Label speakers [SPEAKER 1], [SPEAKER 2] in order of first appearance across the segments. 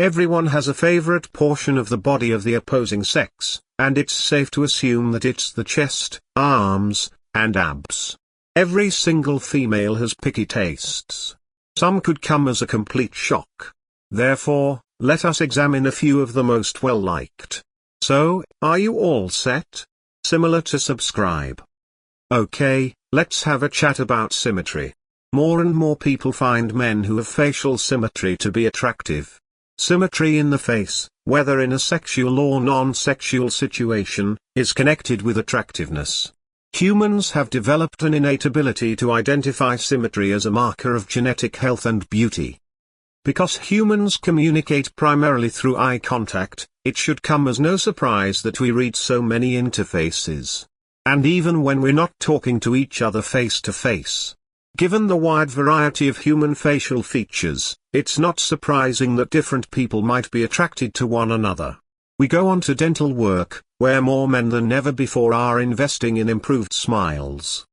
[SPEAKER 1] Everyone has a favorite portion of the body of the opposing sex, and it's safe to assume that it's the chest, arms, and abs. Every single female has picky tastes. Some could come as a complete shock. Therefore, let us examine a few of the most well-liked. So, are you all set? Similar to subscribe. Okay, let's have a chat about symmetry. More and more people find men who have facial symmetry to be attractive. Symmetry in the face, whether in a sexual or non-sexual situation, is connected with attractiveness. Humans have developed an innate ability to identify symmetry as a marker of genetic health and beauty. Because humans communicate primarily through eye contact, it should come as no surprise that we read so many interfaces. And even when we're not talking to each other face to face. Given the wide variety of human facial features, it's not surprising that different people might be attracted to one another. We go on to dental work, where more men than ever before are investing in improved smiles.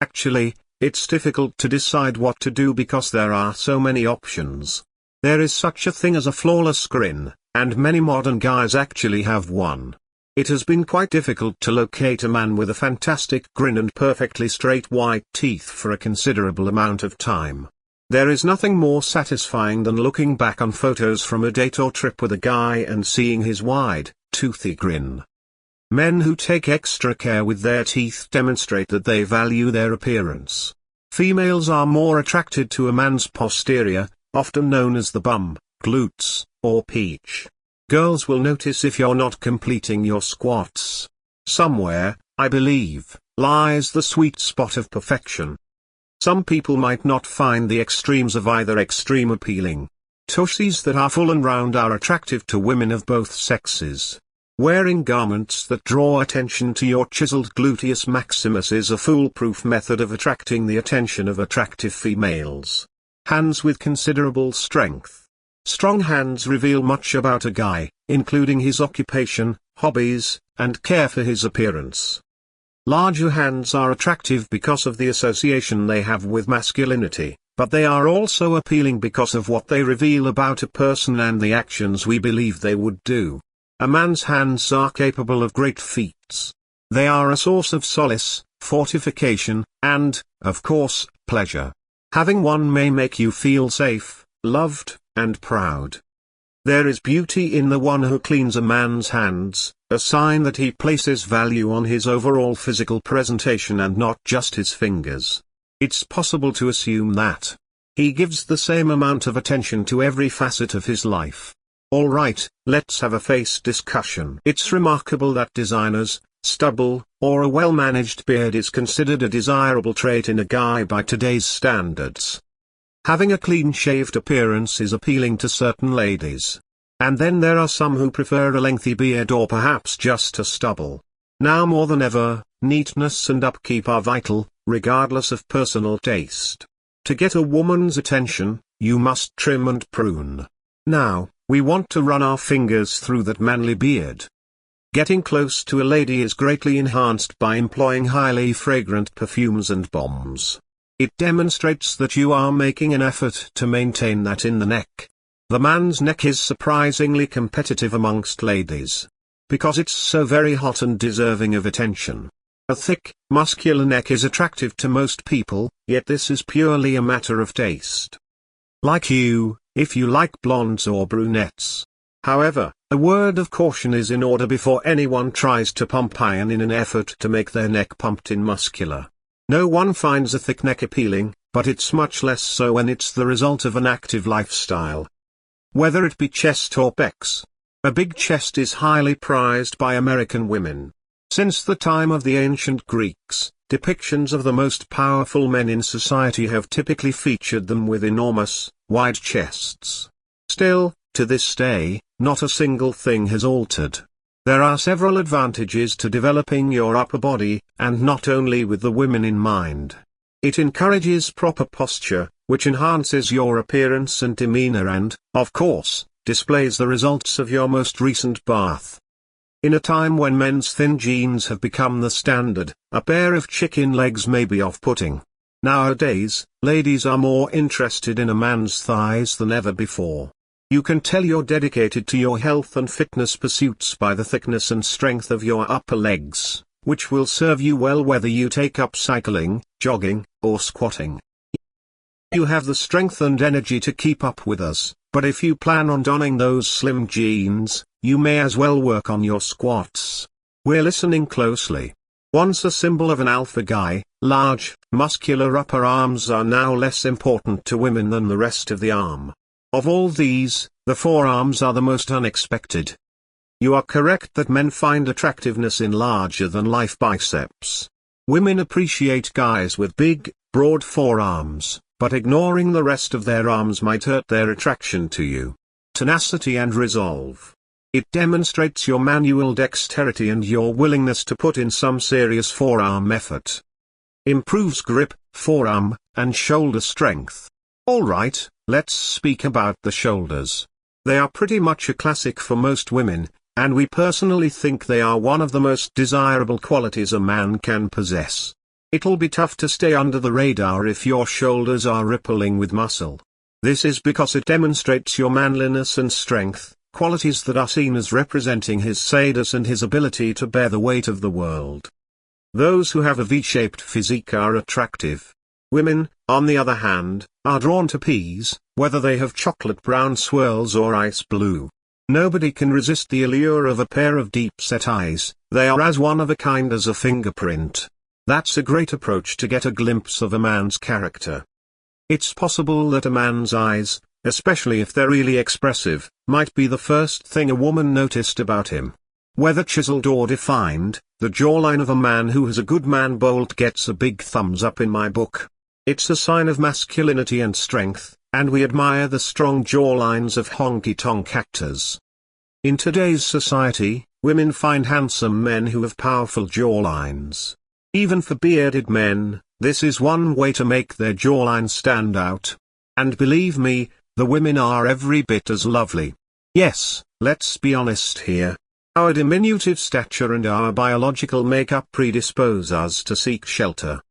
[SPEAKER 1] Actually, it's difficult to decide what to do because there are so many options. There is such a thing as a flawless grin, and many modern guys actually have one. It has been quite difficult to locate a man with a fantastic grin and perfectly straight white teeth for a considerable amount of time. There is nothing more satisfying than looking back on photos from a date or trip with a guy and seeing his wide, toothy grin. Men who take extra care with their teeth demonstrate that they value their appearance. Females are more attracted to a man's posterior, often known as the bum, glutes, or peach. Girls will notice if you're not completing your squats. Somewhere, I believe, lies the sweet spot of perfection. Some people might not find the extremes of either extreme appealing. Tushies that are full and round are attractive to women of both sexes. Wearing garments that draw attention to your chiseled gluteus maximus is a foolproof method of attracting the attention of attractive females. Hands with considerable strength. Strong hands reveal much about a guy, including his occupation, hobbies, and care for his appearance. Larger hands are attractive because of the association they have with masculinity, but they are also appealing because of what they reveal about a person and the actions we believe they would do. A man's hands are capable of great feats. They are a source of solace, fortification, and, of course, pleasure. Having one may make you feel safe, loved, and proud. There is beauty in the one who cleans a man's hands, a sign that he places value on his overall physical presentation and not just his fingers. It's possible to assume that he gives the same amount of attention to every facet of his life. Alright, let's have a face discussion. It's remarkable that designers, stubble, or a well-managed beard is considered a desirable trait in a guy by today's standards. Having a clean-shaved appearance is appealing to certain ladies. And then there are some who prefer a lengthy beard or perhaps just a stubble. Now more than ever, neatness and upkeep are vital, regardless of personal taste. To get a woman's attention, you must trim and prune. Now, we want to run our fingers through that manly beard. Getting close to a lady is greatly enhanced by employing highly fragrant perfumes and bombs. It demonstrates that you are making an effort to maintain that in the neck. The man's neck is surprisingly competitive amongst ladies. Because it's so very hot and deserving of attention. A thick, muscular neck is attractive to most people, yet this is purely a matter of taste. Like you, if you like blondes or brunettes. However, a word of caution is in order before anyone tries to pump iron in an effort to make their neck pumped in muscular. No one finds a thick neck appealing, but it's much less so when it's the result of an active lifestyle. Whether it be chest or pecs. A big chest is highly prized by American women. Since the time of the ancient Greeks, depictions of the most powerful men in society have typically featured them with enormous, wide chests. Still, to this day, not a single thing has altered. There are several advantages to developing your upper body, and not only with the women in mind. It encourages proper posture, which enhances your appearance and demeanor and, of course, displays the results of your most recent bath. In a time when men's thin jeans have become the standard, a pair of chicken legs may be off-putting. Nowadays, ladies are more interested in a man's thighs than ever before. You can tell you're dedicated to your health and fitness pursuits by the thickness and strength of your upper legs, which will serve you well whether you take up cycling, jogging, or squatting. You have the strength and energy to keep up with us, but if you plan on donning those slim jeans, you may as well work on your squats. We're listening closely. Once a symbol of an alpha guy, large, muscular upper arms are now less important to women than the rest of the arm. Of all these, the forearms are the most unexpected. You are correct that men find attractiveness in larger-than-life biceps. Women appreciate guys with big, broad forearms, but ignoring the rest of their arms might hurt their attraction to you. Tenacity and resolve. It demonstrates your manual dexterity and your willingness to put in some serious forearm effort. Improves grip, forearm, and shoulder strength. Alright, let's speak about the shoulders. They are pretty much a classic for most women, and we personally think they are one of the most desirable qualities a man can possess. It'll be tough to stay under the radar if your shoulders are rippling with muscle. This is because it demonstrates your manliness and strength, qualities that are seen as representing his sadness and his ability to bear the weight of the world. Those who have a V-shaped physique are attractive. Women, on the other hand, are drawn to peas, whether they have chocolate brown swirls or ice blue. Nobody can resist the allure of a pair of deep-set eyes, they are as one of a kind as a fingerprint. That's a great approach to get a glimpse of a man's character. It's possible that a man's eyes, especially if they're really expressive, might be the first thing a woman noticed about him. Whether chiseled or defined, the jawline of a man who has a good man bolt gets a big thumbs up in my book. It's a sign of masculinity and strength, and we admire the strong jawlines of honky-tonk actors. In today's society, women find handsome men who have powerful jawlines. Even for bearded men, this is one way to make their jawline stand out. And believe me, the women are every bit as lovely. Yes, let's be honest here. Our diminutive stature and our biological makeup predispose us to seek shelter.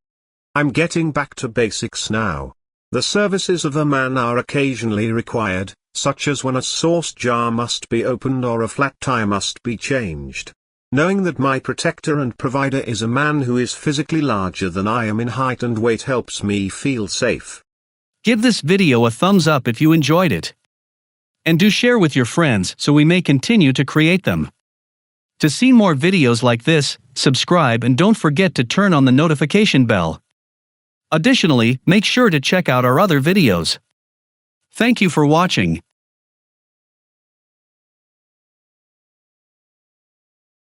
[SPEAKER 1] I'm getting back to basics now. The services of a man are occasionally required, such as when a sauce jar must be opened or a flat tire must be changed. Knowing that my protector and provider is a man who is physically larger than I am in height and weight helps me feel safe.
[SPEAKER 2] Give this video a thumbs up if you enjoyed it. And do share with your friends so we may continue to create them. To see more videos like this, subscribe and don't forget to turn on the notification bell. Additionally, make sure to check out our other videos. Thank you for watching.